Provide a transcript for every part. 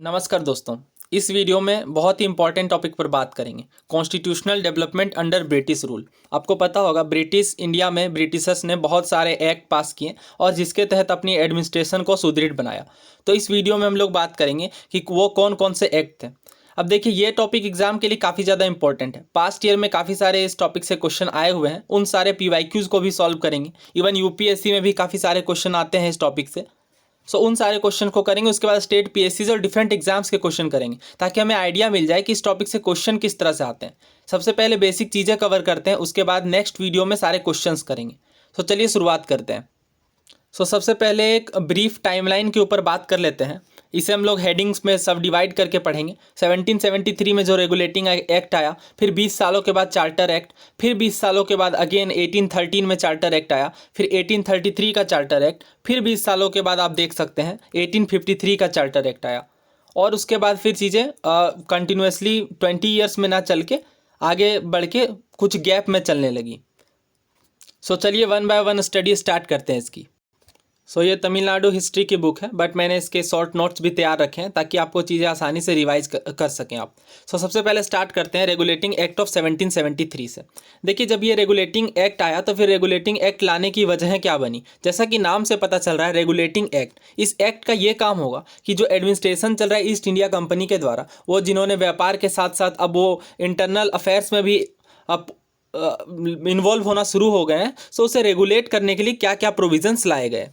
नमस्कार दोस्तों। इस वीडियो में बहुत ही इंपॉर्टेंट टॉपिक पर बात करेंगे, constitutional development under British rule. आपको पता होगा ब्रिटिश इंडिया में ब्रिटिशर्स ने बहुत सारे एक्ट पास किए और जिसके तहत अपनी एडमिनिस्ट्रेशन को सुदृढ़ बनाया। तो इस वीडियो में हम लोग बात करेंगे कि वो कौन कौन से एक्ट थे। अब देखिए, ये टॉपिक एग्जाम के लिए काफ़ी ज़्यादा इंपॉर्टेंट है। पास्ट ईयर में काफ़ी सारे इस टॉपिक से क्वेश्चन आए हुए हैं, उन सारे पीवाईक्यूज़ को भी सॉल्व करेंगे। इवन यूपीएससी में भी काफ़ी सारे क्वेश्चन आते हैं इस टॉपिक से। उन सारे क्वेश्चन को करेंगे। उसके बाद स्टेट पीएससीज और डिफरेंट एग्जाम्स के क्वेश्चन करेंगे ताकि हमें आइडिया मिल जाए कि इस टॉपिक से क्वेश्चन किस तरह से आते हैं। सबसे पहले बेसिक चीज़ें कवर करते हैं, उसके बाद नेक्स्ट वीडियो में सारे क्वेश्चंस करेंगे। चलिए शुरुआत करते हैं। सबसे पहले एक ब्रीफ टाइमलाइन के ऊपर बात कर लेते हैं। इसे हम लोग हेडिंग्स में सब डिवाइड करके पढ़ेंगे। 1773 में जो रेगुलेटिंग एक्ट आया, फिर 20 सालों के बाद चार्टर एक्ट, फिर 20 सालों के बाद अगेन 1813 में चार्टर एक्ट आया, फिर 1833 का चार्टर एक्ट, फिर 20 सालों के बाद आप देख सकते हैं 1853 का चार्टर एक्ट आया। और उसके बाद फिर चीज़ें कंटिन्यूसली 20 ईयर्स में ना चल के आगे बढ़ के कुछ गैप में चलने लगी। चलिए one by one study start करते हैं इसकी। ये तमिलनाडु हिस्ट्री की बुक है, बट मैंने इसके शॉर्ट नोट्स भी तैयार रखे हैं ताकि आपको चीज़ें आसानी से रिवाइज कर सकें आप। सबसे पहले स्टार्ट करते हैं रेगुलेटिंग एक्ट ऑफ 1773 से। देखिए, जब ये रेगुलेटिंग एक्ट आया तो फिर रेगुलेटिंग एक्ट लाने की वजह क्या बनी। जैसा कि नाम से पता चल रहा है रेगुलेटिंग एक्ट, इस एक्ट का ये काम होगा कि जो एडमिनिस्ट्रेशन चल रहा है ईस्ट इंडिया कंपनी के द्वारा, वो जिन्होंने व्यापार के साथ साथ अब वो इंटरनल अफेयर्स में भी अब इन्वॉल्व होना शुरू हो गए हैं, उसे रेगुलेट करने के लिए क्या क्या प्रोविजंस लाए गए।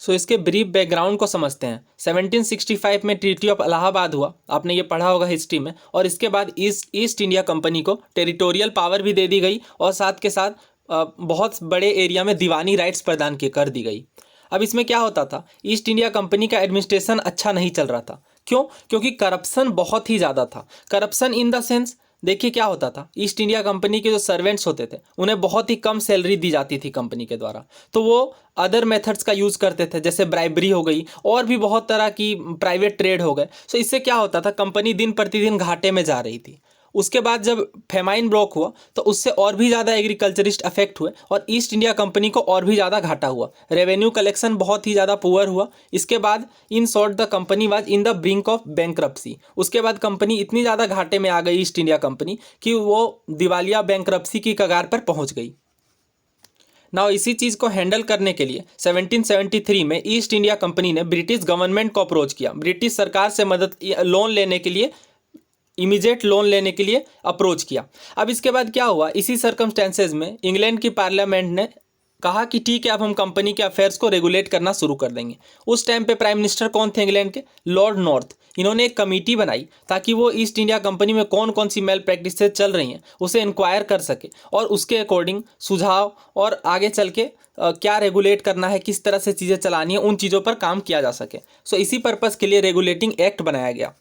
इसके ब्रीफ बैकग्राउंड को समझते हैं। 1765 में ट्रीटी ऑफ इलाहाबाद हुआ, आपने ये पढ़ा होगा हिस्ट्री में। और इसके बाद ईस्ट इंडिया कंपनी को टेरिटोरियल पावर भी दे दी गई और साथ के साथ बहुत बड़े एरिया में दीवानी राइट्स प्रदान कर दी गई। अब इसमें क्या होता था, ईस्ट इंडिया कंपनी का एडमिनिस्ट्रेशन अच्छा नहीं चल रहा था। क्यों? क्योंकि करप्शन बहुत ही ज़्यादा था। करप्शन इन द सेंस, देखिए क्या होता था, ईस्ट इंडिया कंपनी के जो सर्वेंट्स होते थे उन्हें बहुत ही कम सैलरी दी जाती थी कंपनी के द्वारा, तो वो अदर मेथड्स का यूज़ करते थे, जैसे ब्राइबरी हो गई और भी बहुत तरह की प्राइवेट ट्रेड हो गए। इससे क्या होता था, कंपनी दिन प्रतिदिन घाटे में जा रही थी। उसके बाद जब फेमाइन ब्रोक हुआ तो उससे और भी ज़्यादा एग्रीकल्चरिस्ट अफेक्ट हुए और ईस्ट इंडिया कंपनी को और भी ज़्यादा घाटा हुआ। रेवेन्यू कलेक्शन बहुत ही ज़्यादा पुअर हुआ। इसके बाद in short the company was in the brink of bankruptcy. उसके बाद कंपनी इतनी ज़्यादा घाटे में आ गई ईस्ट इंडिया कंपनी कि वो दिवालिया बैंक्रप्सी की कगार पर पहुँच गई। ना इसी चीज़ को हैंडल करने के लिए 1773 में ईस्ट इंडिया कंपनी ने ब्रिटिश गवर्नमेंट को अप्रोच किया। ब्रिटिश सरकार से मदद लोन लेने के लिए, इमीडिएट लोन लेने के लिए अप्रोच किया। अब इसके बाद क्या हुआ, इसी सर्कमस्टेंसेज में इंग्लैंड की पार्लियामेंट ने कहा कि ठीक है, अब हम कंपनी के अफेयर्स को रेगुलेट करना शुरू कर देंगे। उस टाइम पे प्राइम मिनिस्टर कौन थे इंग्लैंड के? Lord north. इन्होंने एक कमेटी बनाई ताकि वो ईस्ट इंडिया कंपनी में कौन कौन सी मेल प्रैक्टिसेस चल रही हैं उसे इंक्वायर कर सके और उसके अकॉर्डिंग सुझाव और आगे चल के क्या रेगुलेट करना है, किस तरह से चीज़ें चलानी है, उन चीज़ों पर काम किया जा सके। इसी पर्पज़ के लिए रेगुलेटिंग एक्ट बनाया गया।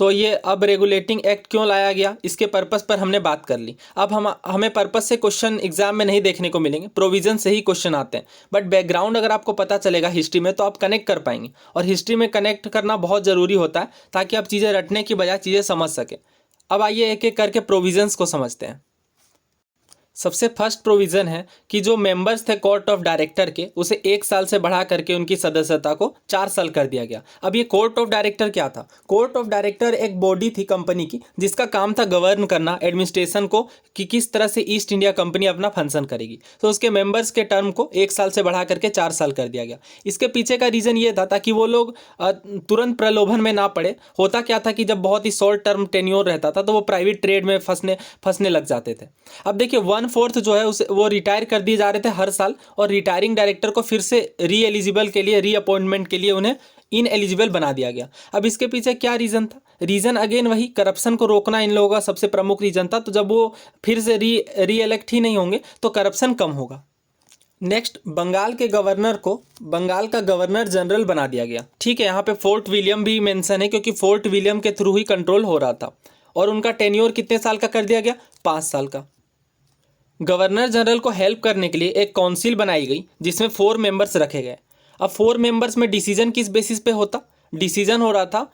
ये अब रेगुलेटिंग एक्ट क्यों लाया गया, इसके पर्पस पर हमने बात कर ली। अब हमें पर्पस से क्वेश्चन एग्जाम में नहीं देखने को मिलेंगे, प्रोविजन से ही क्वेश्चन आते हैं। बट बैकग्राउंड अगर आपको पता चलेगा हिस्ट्री में तो आप कनेक्ट कर पाएंगे, और हिस्ट्री में कनेक्ट करना बहुत ज़रूरी होता है ताकि आप चीज़ें रटने की बजाय चीज़ें समझ सकें। अब आइए एक एक करके प्रोविजंस को समझते हैं। सबसे फर्स्ट प्रोविज़न है कि जो मेंबर्स थे कोर्ट ऑफ डायरेक्टर के, उसे 1 साल से बढ़ा करके उनकी सदस्यता को 4 साल कर दिया गया। अब ये कोर्ट ऑफ डायरेक्टर क्या था? कोर्ट ऑफ डायरेक्टर एक बॉडी थी कंपनी की जिसका काम था गवर्न करना एडमिनिस्ट्रेशन को कि किस तरह से ईस्ट इंडिया कंपनी अपना फंक्शन करेगी। उसके मेंबर्स के टर्म को 1 साल से बढ़ा करके 4 साल कर दिया गया। इसके पीछे का रीज़न ये था ताकि वो लोग तुरंत प्रलोभन में ना पड़े। होता क्या था कि जब बहुत ही शॉर्ट टर्म टेन्योर रहता था तो वो प्राइवेट ट्रेड में फंसने लग जाते थे। अब देखिए 1/4 जो है उसे वो रिटायर कर दिए जा रहे थे हर साल, और रिटायरिंग डायरेक्टर को फिर से री एलिजिबल के लिए, री अपॉइंटमेंट के लिए उन्हें इन एलिजिबल बना दिया गया। अब इसके पीछे क्या रीज़न था? रीज़न अगेन वही, करप्शन को रोकना इन लोगों का सबसे प्रमुख रीज़न था। तो जब वो फिर से री इलेक्ट ही नहीं होंगे तो करप्शन कम होगा। नेक्स्ट, बंगाल के गवर्नर को बंगाल का गवर्नर जनरल बना दिया गया। ठीक है, यहाँ पे फोर्ट विलियम भी मेंशन है क्योंकि फोर्ट विलियम के थ्रू ही कंट्रोल हो रहा था, और उनका टेन्योर कितने साल का कर दिया गया? 5 साल का। गवर्नर जनरल को हेल्प करने के लिए एक काउंसिल बनाई गई जिसमें 4 मेंबर्स रखे गए। अब 4 मेंबर्स में डिसीजन किस बेसिस पे होता? डिसीजन हो रहा था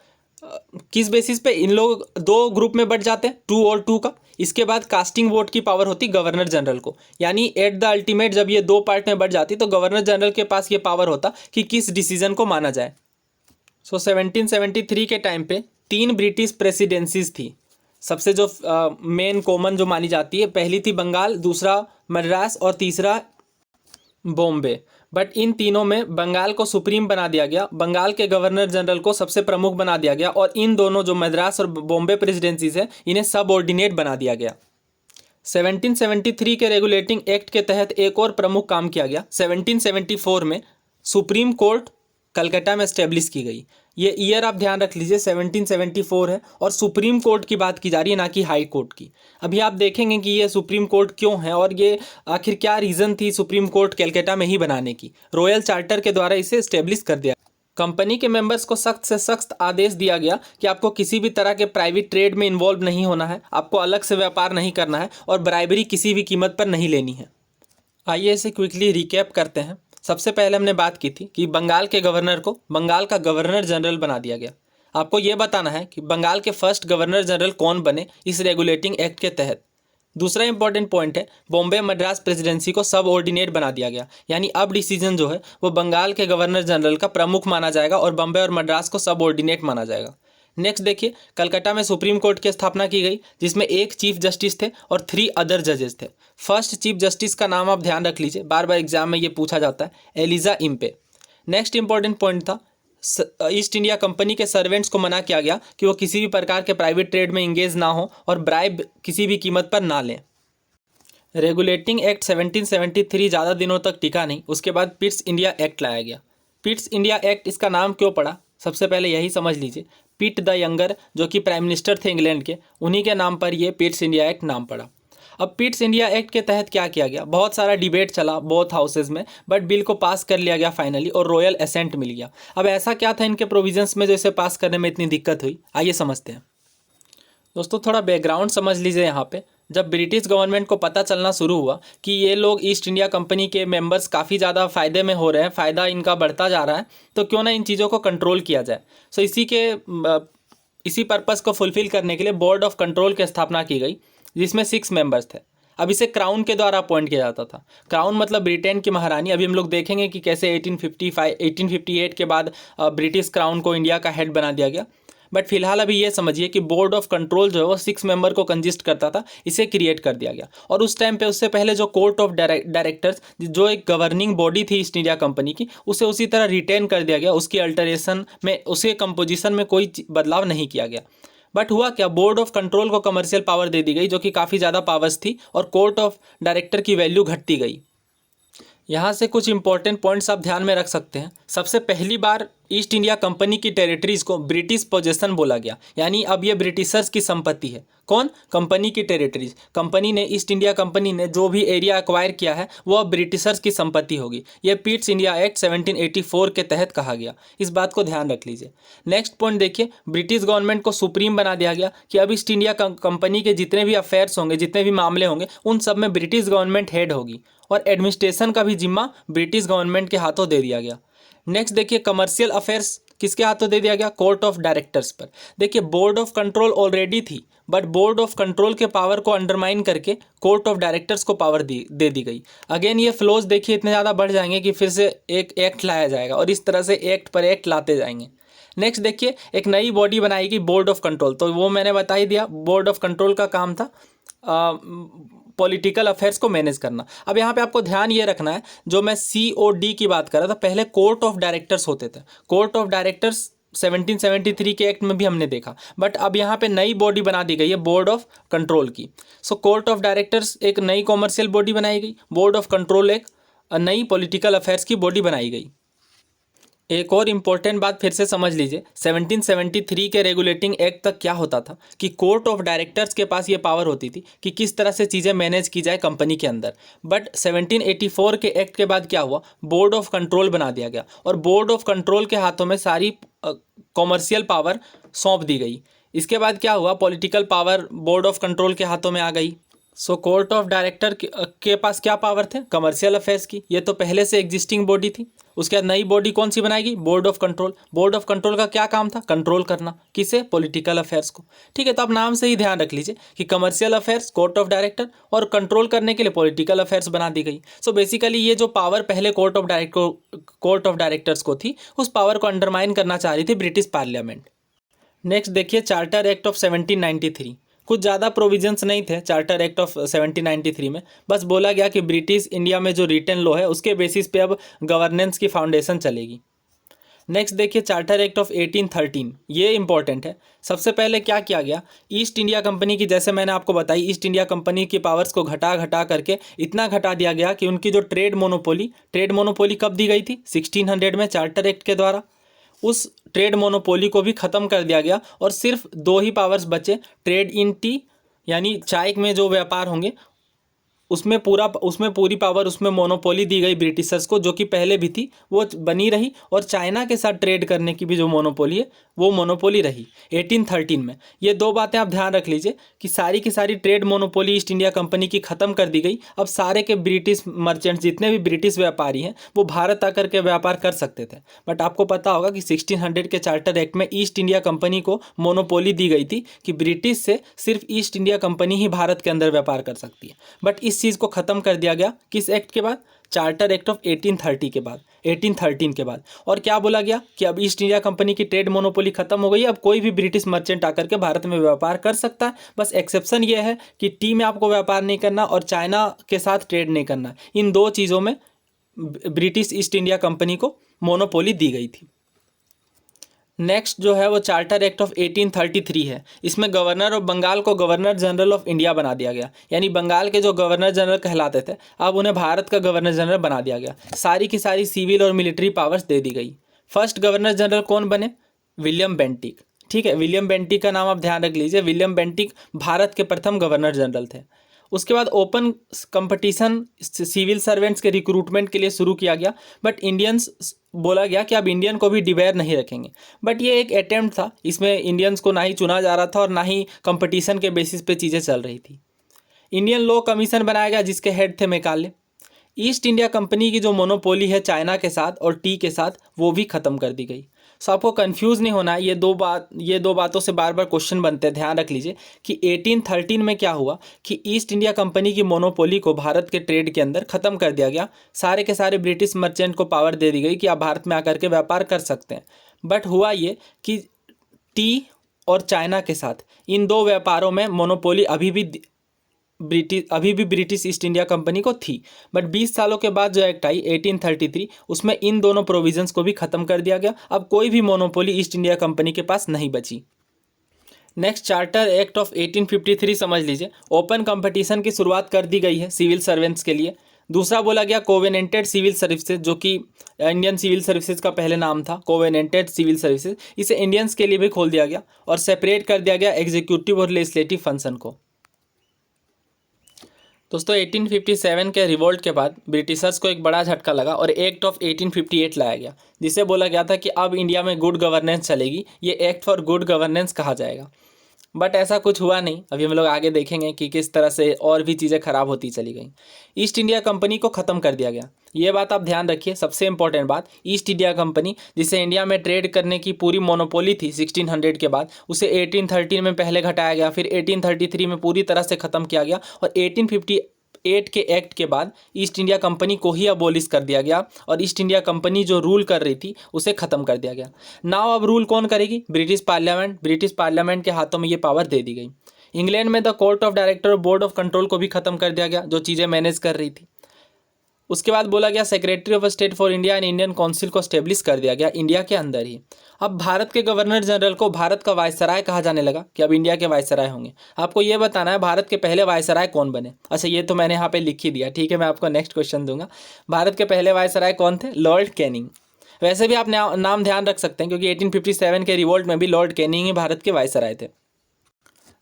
किस बेसिस पे? इन लोग 2 ग्रुप में बट जाते हैं, 2 और 2 का। इसके बाद कास्टिंग वोट की पावर होती गवर्नर जनरल को, यानी एट द अल्टीमेट जब ये 2 पार्ट में बट जाती तो गवर्नर जनरल के पास ये पावर होता कि किस डिसीजन को माना जाए। 1773 के टाइम पे 3 ब्रिटिश प्रेसिडेंसीज थी। सबसे जो मेन कॉमन जो मानी जाती है, पहली थी बंगाल, दूसरा मद्रास और तीसरा बॉम्बे। बट इन तीनों में बंगाल को सुप्रीम बना दिया गया, बंगाल के गवर्नर जनरल को सबसे प्रमुख बना दिया गया, और इन दोनों जो मद्रास और बॉम्बे प्रेसिडेंसीज है इन्हें सबऑर्डिनेट बना दिया गया। 1773 के रेगुलेटिंग एक्ट के तहत एक और प्रमुख काम किया गया। 1774 में सुप्रीम कोर्ट कलकत्ता में एस्टेब्लिश की गई। ये ईयर आप ध्यान रख लीजिए, 1774 है, और सुप्रीम कोर्ट की बात की जा रही है, ना कि हाई कोर्ट की। अभी आप देखेंगे कि ये सुप्रीम कोर्ट क्यों है और ये आखिर क्या रीज़न थी सुप्रीम कोर्ट कलकत्ता में ही बनाने की। रॉयल चार्टर के द्वारा इसे एस्टेब्लिश कर दिया। कंपनी के मेंबर्स को सख्त से सख्त आदेश दिया गया कि आपको किसी भी तरह के प्राइवेट ट्रेड में इन्वॉल्व नहीं होना है, आपको अलग से व्यापार नहीं करना है, और ब्राइबरी किसी भी कीमत पर नहीं लेनी है। आइए इसे क्विकली रिकैप करते हैं। सबसे पहले हमने बात की थी कि बंगाल के गवर्नर को बंगाल का गवर्नर जनरल बना दिया गया। आपको ये बताना है कि बंगाल के फर्स्ट गवर्नर जनरल कौन बने इस रेगुलेटिंग एक्ट के तहत। दूसरा इंपॉर्टेंट पॉइंट है, बॉम्बे मद्रास प्रेसिडेंसी को सब ऑर्डिनेट बना दिया गया, यानी अब डिसीजन जो है वो बंगाल के गवर्नर जनरल का प्रमुख माना जाएगा और बॉम्बे और मद्रास को सब ऑर्डिनेट माना जाएगा। नेक्स्ट देखिए, कलकत्ता में सुप्रीम कोर्ट की स्थापना की गई, जिसमें एक चीफ जस्टिस थे और 3 अदर जजेस थे। फर्स्ट चीफ जस्टिस का नाम आप ध्यान रख लीजिए, बार बार एग्जाम में ये पूछा जाता है, Elijah Impey. Next important point था, ईस्ट इंडिया कंपनी के सर्वेंट्स को मना किया गया कि वो किसी भी प्रकार के प्राइवेट ट्रेड में इंगेज ना हो और ब्राइब किसी भी कीमत पर ना लें। रेगुलेटिंग एक्ट 1773 ज़्यादा दिनों तक टिका नहीं, उसके बाद पिट्स इंडिया एक्ट लाया गया। पिट्स इंडिया एक्ट, इसका नाम क्यों पड़ा, सबसे पहले यही समझ लीजिए। पिट द यंगर जो कि प्राइम मिनिस्टर थे इंग्लैंड के, उन्हीं के नाम पर ये पिट्स इंडिया एक्ट नाम पड़ा। अब पिट्स इंडिया एक्ट के तहत क्या किया गया, बहुत सारा डिबेट चला बोथ हाउसेज में, बट बिल को पास कर लिया गया फाइनली और रॉयल एसेंट मिल गया। अब ऐसा क्या था इनके प्रोविजंस में जो इसे पास करने में इतनी दिक्कत हुई, आइए समझते हैं। दोस्तों थोड़ा बैकग्राउंड समझ लीजिए यहाँ पे। जब ब्रिटिश गवर्नमेंट को पता चलना शुरू हुआ कि ये लोग ईस्ट इंडिया कंपनी के मेंबर्स काफ़ी ज़्यादा फ़ायदे में हो रहे हैं, फ़ायदा इनका बढ़ता जा रहा है, तो क्यों ना इन चीज़ों को कंट्रोल किया जाए। सो इसी पर्पज़ को फुलफ़िल करने के लिए बोर्ड ऑफ कंट्रोल की स्थापना की गई, जिसमें 6 मेंबर्स थे। अब इसे क्राउन के द्वारा अपॉइंट किया जाता था। क्राउन मतलब ब्रिटेन की महारानी। अभी हम लोग देखेंगे कि कैसे 1858 के बाद ब्रिटिश क्राउन को इंडिया का हेड बना दिया गया। बट फिलहाल अभी ये समझिए कि बोर्ड ऑफ कंट्रोल जो है वो 6 मेंबर को कंजिस्ट करता था, इसे क्रिएट कर दिया गया। और उस टाइम पे उससे पहले जो कोर्ट ऑफ डायरेक्टर्स जो एक गवर्निंग बॉडी थी ईस्ट इंडिया कंपनी की, उसे उसी तरह रिटेन कर दिया गया, उसकी अल्टरेशन में, उसके कंपोजिशन में कोई बदलाव नहीं किया गया। बट हुआ क्या, बोर्ड ऑफ कंट्रोल को कमर्शियल पावर दे दी गई जो कि काफ़ी ज़्यादा पावर्स थी, और कोर्ट ऑफ डायरेक्टर की वैल्यू घटती गई। यहाँ से कुछ इंपॉर्टेंट पॉइंट्स आप ध्यान में रख सकते हैं। सबसे पहली बार ईस्ट इंडिया कंपनी की टेरिटरीज को ब्रिटिश पोजेशन बोला गया, यानी अब ये ब्रिटिशर्स की संपत्ति है। कौन, कंपनी की टेरिटरीज। कंपनी ने, ईस्ट इंडिया कंपनी ने जो भी एरिया एक्वायर किया है वो अब ब्रिटिशर्स की संपत्ति होगी। ये पिट्स इंडिया एक्ट 1784 के तहत कहा गया, इस बात को ध्यान रख लीजिए। नेक्स्ट पॉइंट देखिए, ब्रिटिश गवर्नमेंट को सुप्रीम बना दिया गया कि अब ईस्ट इंडिया कंपनी के जितने भी अफेयर्स होंगे, जितने भी मामले होंगे, उन सब में ब्रिटिश गवर्नमेंट हेड होगी, और एडमिनिस्ट्रेशन का भी जिम्मा ब्रिटिश गवर्नमेंट के हाथों दे दिया गया। नेक्स्ट देखिए, कमर्शियल अफेयर्स किसके हाथों दे दिया गया, कोर्ट ऑफ डायरेक्टर्स पर। देखिए बोर्ड ऑफ कंट्रोल ऑलरेडी थी, बट बोर्ड ऑफ कंट्रोल के पावर को अंडरमाइन करके कोर्ट ऑफ डायरेक्टर्स को पावर दे दी गई। अगेन ये फ्लोज देखिए इतने ज़्यादा बढ़ जाएंगे कि फिर से एक एक्ट लाया जाएगा, और इस तरह से एक्ट पर एक्ट लाते जाएंगे। नेक्स्ट देखिए, एक नई बॉडी बनाएगी बोर्ड ऑफ कंट्रोल, तो वो मैंने बता ही दिया, बोर्ड ऑफ कंट्रोल का काम था पॉलिटिकल अफेयर्स को मैनेज करना। अब यहाँ पे आपको ध्यान ये रखना है, जो मैं COD की बात कर रहा था, पहले कोर्ट ऑफ डायरेक्टर्स होते थे। कोर्ट ऑफ डायरेक्टर्स 1773 के एक्ट में भी हमने देखा, बट अब यहाँ पे नई बॉडी बना दी गई है बोर्ड ऑफ कंट्रोल की। सो कोर्ट ऑफ डायरेक्टर्स एक नई कॉमर्शियल बॉडी बनाई गई, बोर्ड ऑफ कंट्रोल एक नई पॉलिटिकल अफेयर्स की बॉडी बनाई गई। एक और इम्पॉर्टेंट बात फिर से समझ लीजिए, 1773 के रेगुलेटिंग एक्ट तक क्या होता था कि कोर्ट ऑफ डायरेक्टर्स के पास ये पावर होती थी कि किस तरह से चीज़ें मैनेज की जाए कंपनी के अंदर। बट 1784 के एक्ट के बाद क्या हुआ, बोर्ड ऑफ कंट्रोल बना दिया गया, और बोर्ड ऑफ कंट्रोल के हाथों में सारी कॉमर्शियल पावर सौंप दी गई। इसके बाद क्या हुआ, political power board of control के हाथों में आ गई। कोर्ट ऑफ डायरेक्टर के पास क्या पावर थे? कमर्शियल अफेयर्स की। ये तो पहले से एग्जिस्टिंग बॉडी थी। उसके बाद नई बॉडी कौन सी बनाएगी? Board of control. Board of control का क्या काम था? कंट्रोल करना। किसे? पॉलिटिकल अफेयर्स को। ठीक है, तो आप नाम से ही ध्यान रख लीजिए कि commercial affairs, court of director, और कंट्रोल करने के लिए पॉलिटिकल अफेयर्स बना दी गई। सो बेसिकली ये जो पावर पहले कोर्ट ऑफ डायरेक्टर्स को थी, उस पावर को अंडरमाइन करना चाह रही थी ब्रिटिश पार्लियामेंट। नेक्स्ट देखिए चार्टर एक्ट ऑफ 1793। कुछ ज़्यादा प्रोविजंस नहीं थे चार्टर एक्ट ऑफ 1793 में। बस बोला गया कि ब्रिटिश इंडिया में जो रिटन लॉ है उसके बेसिस पे अब गवर्नेंस की फाउंडेशन चलेगी। नेक्स्ट देखिए चार्टर एक्ट ऑफ 1813। ये इंपॉर्टेंट है। सबसे पहले क्या किया गया? ईस्ट इंडिया कंपनी की, जैसे मैंने आपको बताई, ईस्ट इंडिया कंपनी की पावर्स को घटा घटा करके इतना घटा दिया गया कि उनकी जो ट्रेड मोनोपोली कब दी गई थी? 1600 में चार्टर एक्ट के द्वारा। उस ट्रेड मोनोपोली को भी ख़त्म कर दिया गया और सिर्फ दो ही पावर्स बचे। ट्रेड इन टी, यानी चाय में जो व्यापार होंगे उसमें पूरी पावर, उसमें मोनोपोली दी गई ब्रिटिशर्स को, जो कि पहले भी थी वो बनी रही। और चाइना के साथ ट्रेड करने की भी जो मोनोपोली है वो मोनोपोली रही 1813 में। ये दो बातें आप ध्यान रख लीजिए कि सारी की सारी trade monopoly east India company की ख़त्म कर दी गई। अब सारे के ब्रिटिश मर्चेंट्स, जितने भी ब्रिटिश व्यापारी हैं, वो भारत आकर के व्यापार कर सकते थे। बट आपको पता होगा कि 1600 के चार्टर एक्ट में ईस्ट इंडिया कंपनी को मोनोपोली दी गई थी कि ब्रिटिश से सिर्फ ईस्ट इंडिया कंपनी ही भारत के अंदर व्यापार कर सकती है। बट इस चीज़ को ख़त्म कर दिया गया किस एक्ट के बाद? चार्टर एक्ट ऑफ 1830 के बाद, 1813 के बाद। और क्या बोला गया कि अब ईस्ट इंडिया कंपनी की ट्रेड मोनोपोली खत्म हो गई है। अब कोई भी ब्रिटिश मर्चेंट आकर के भारत में व्यापार कर सकता है। बस एक्सेप्शन ये है कि टी में आपको व्यापार नहीं करना और चाइना के साथ ट्रेड नहीं करना। इन दो चीज़ों में ब्रिटिश ईस्ट इंडिया कंपनी को मोनोपोली दी गई थी। नेक्स्ट जो है वो चार्टर एक्ट ऑफ 1833 है। इसमें गवर्नर ऑफ बंगाल को गवर्नर जनरल ऑफ इंडिया बना दिया गया। यानी बंगाल के जो गवर्नर जनरल कहलाते थे, अब उन्हें भारत का गवर्नर जनरल बना दिया गया। सारी की सारी सिविल और मिलिट्री पावर्स दे दी गई। फर्स्ट गवर्नर जनरल कौन बने? William Bentinck. ठीक है, विलियम बेंटिक का नाम आप ध्यान रख लीजिए। विलियम बेंटिक भारत के प्रथम गवर्नर जनरल थे। उसके बाद ओपन कंपटीशन सिविल सर्वेंट्स के रिक्रूटमेंट के लिए शुरू किया गया। बट इंडियंस, बोला गया कि अब इंडियन को भी डिवेयर नहीं रखेंगे। बट ये एक अटेम्प्ट था। इसमें इंडियंस को ना ही चुना जा रहा था और ना ही कंपटीशन के बेसिस पे चीज़ें चल रही थी। इंडियन लॉ कमीशन बनाया गया जिसके हेड थे मैकाले। ईस्ट इंडिया कंपनी की जो मोनोपोली है चाइना के साथ और टी के साथ, वो भी ख़त्म कर दी गई। सो आपको कंफ्यूज नहीं होना है। ये दो बातों से बार बार क्वेश्चन बनते हैं। ध्यान रख लीजिए कि 1813 में क्या हुआ कि ईस्ट इंडिया कंपनी की मोनोपोली को भारत के ट्रेड के अंदर ख़त्म कर दिया गया। सारे के सारे ब्रिटिश मर्चेंट को पावर दे दी गई कि आप भारत में आकर के व्यापार कर सकते हैं। बट हुआ ये कि टी और चाइना के साथ इन दो व्यापारों में मोनोपोली अभी भी ब्रिटिश ईस्ट इंडिया कंपनी को थी। बट 20 सालों के बाद जो एक्ट आई 1833, उसमें इन दोनों प्रोविजंस को भी ख़त्म कर दिया गया। अब कोई भी मोनोपोली ईस्ट इंडिया कंपनी के पास नहीं बची। नेक्स्ट चार्टर एक्ट ऑफ 1853 समझ लीजिए। ओपन कंपटीशन की शुरुआत कर दी गई है सिविल सर्वेंट्स के लिए। दूसरा बोला गया कोवेनेंटेड सिविल सर्विसेज, जो कि इंडियन सिविल सर्विसेज का पहले नाम था, कोवेनेंटेड सिविल सर्विसेज। इसे इंडियंस के लिए भी खोल दिया गया और सेपरेट कर दिया गया एग्जीक्यूटिव और लेजिस्लेटिव फंक्शन को। दोस्तों 1857 के रिवोल्ट के बाद ब्रिटिशर्स को एक बड़ा झटका लगा और एक्ट ऑफ 1858 लाया गया, जिसे बोला गया था कि अब इंडिया में गुड गवर्नेंस चलेगी। ये एक्ट फॉर गुड गवर्नेंस कहा जाएगा। बट ऐसा कुछ हुआ नहीं। अभी हम लोग आगे देखेंगे कि किस तरह से और भी चीज़ें खराब होती चली गई। ईस्ट इंडिया कंपनी को ख़त्म कर दिया गया। ये बात आप ध्यान रखिए, सबसे इंपॉर्टेंट बात। ईस्ट इंडिया कंपनी, जिसे इंडिया में ट्रेड करने की पूरी मोनोपोली थी 1600 के बाद, उसे 1813 में पहले घटाया गया, फिर 1833 में पूरी तरह से ख़त्म किया गया और 1858 के एक्ट के बाद ईस्ट इंडिया कंपनी को ही अबोलिश कर दिया गया और ईस्ट इंडिया कंपनी जो रूल कर रही थी उसे ख़त्म कर दिया गया। नाउ अब रूल कौन करेगी? ब्रिटिश पार्लियामेंट के हाथों में ये पावर दे दी गई। इंग्लैंड में द कोर्ट ऑफ डायरेक्टर और बोर्ड ऑफ कंट्रोल को भी ख़त्म कर दिया गया, जो चीज़ें मैनेज कर रही थी। उसके बाद बोला गया secretary of state for India and Indian council को स्टेब्लिश कर दिया गया इंडिया के अंदर ही। अब भारत के गवर्नर जनरल को भारत का वायसराय कहा जाने लगा कि अब इंडिया के वायसराय होंगे। आपको ये बताना है भारत के पहले वायसराय कौन बने। अच्छा, ये तो मैंने यहाँ पे लिख ही दिया, ठीक है। मैं आपको नेक्स्ट क्वेश्चन दूंगा। भारत के पहले वायसराय कौन थे? Lord Canning. वैसे भी आप नाम ध्यान रख सकते हैं क्योंकि 1857 के रिवोल्ट में भी लॉर्ड कैनिंग ही भारत के वायसराय थे।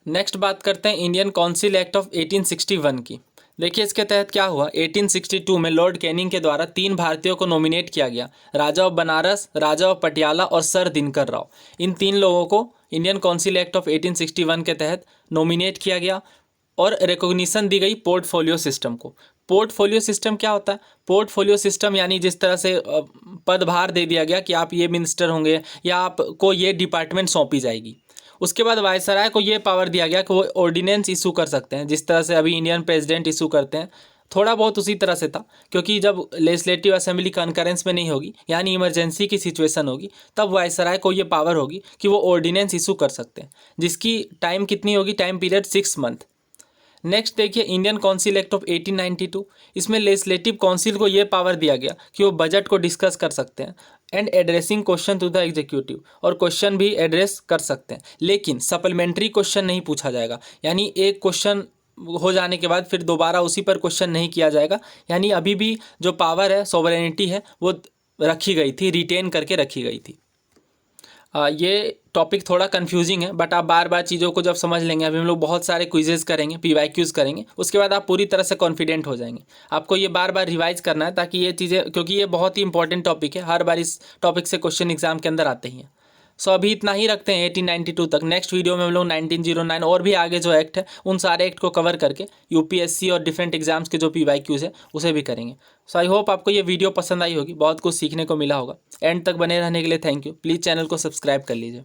नेक्स्ट बात करते हैं इंडियन काउंसिल एक्ट ऑफ 1861 की। देखिए इसके तहत क्या हुआ। 1862 में लॉर्ड कैनिंग के द्वारा 3 भारतीयों को नॉमिनेट किया गया, राजा ऑफ बनारस, राजा ऑफ पटियाला और सर दिनकर राव। इन 3 लोगों को इंडियन काउंसिल एक्ट ऑफ 1861 के तहत नॉमिनेट किया गया और रिकॉग्निशन दी गई पोर्टफोलियो सिस्टम को। पोर्टफोलियो सिस्टम क्या होता है? पोर्टफोलियो सिस्टम यानी जिस तरह से पदभार दे दिया गया कि आप ये मिनिस्टर होंगे या आपको ये डिपार्टमेंट सौंपी जाएगी। उसके बाद वायसराय को ये पावर दिया गया कि वो ऑर्डिनेंस इशू कर सकते हैं, जिस तरह से अभी इंडियन प्रेसिडेंट इशू करते हैं, थोड़ा बहुत उसी तरह से था। क्योंकि जब लेजिस्लेटिव असेंबली कॉन्करेंस में नहीं होगी यानी इमरजेंसी की सिचुएशन होगी, तब वायसराय को ये पावर होगी कि वो ऑर्डिनेंस इशू कर सकते हैं, जिसकी टाइम कितनी होगी? Time period 6 month. नेक्स्ट देखिए इंडियन काउंसिल एक्ट ऑफ 1892। इसमें लेजिस्लेटिव काउंसिल को ये पावर दिया गया कि वो बजट को डिस्कस कर सकते हैं and addressing question to the executive, और क्वेश्चन भी एड्रेस कर सकते हैं, लेकिन सप्लीमेंट्री क्वेश्चन नहीं पूछा जाएगा। यानी एक क्वेश्चन हो जाने के बाद फिर दोबारा उसी पर क्वेश्चन नहीं किया जाएगा। यानी अभी भी जो पावर है, सॉवरेनिटी है, वो रखी गई थी, रिटेन करके रखी गई थी। ये टॉपिक थोड़ा कंफ्यूजिंग है, बट आप बार बार चीज़ों को जब समझ लेंगे, अभी हम लोग बहुत सारे क्विजेज़ करेंगे, PYQs करेंगे, उसके बाद आप पूरी तरह से कॉन्फिडेंट हो जाएंगे। आपको ये बार बार रिवाइज करना है ताकि ये चीज़ें, क्योंकि ये बहुत ही इंपॉर्टेंट टॉपिक है, हर बार इस टॉपिक से क्वेश्चन एग्जाम के अंदर आते ही हैं। सो अभी इतना ही रखते हैं 1892 तक। नेक्स्ट वीडियो में हम लोग 1909 और भी आगे जो एक्ट है उन सारे एक्ट को कवर करके UPSC और डिफरेंट एग्जाम्स के जो PYQs है उसे भी करेंगे। सो आई होप आपको ये वीडियो पसंद आई होगी, बहुत कुछ सीखने को मिला होगा। एंड तक बने रहने के लिए थैंक यू। प्लीज़ चैनल को सब्सक्राइब कर लीजिए।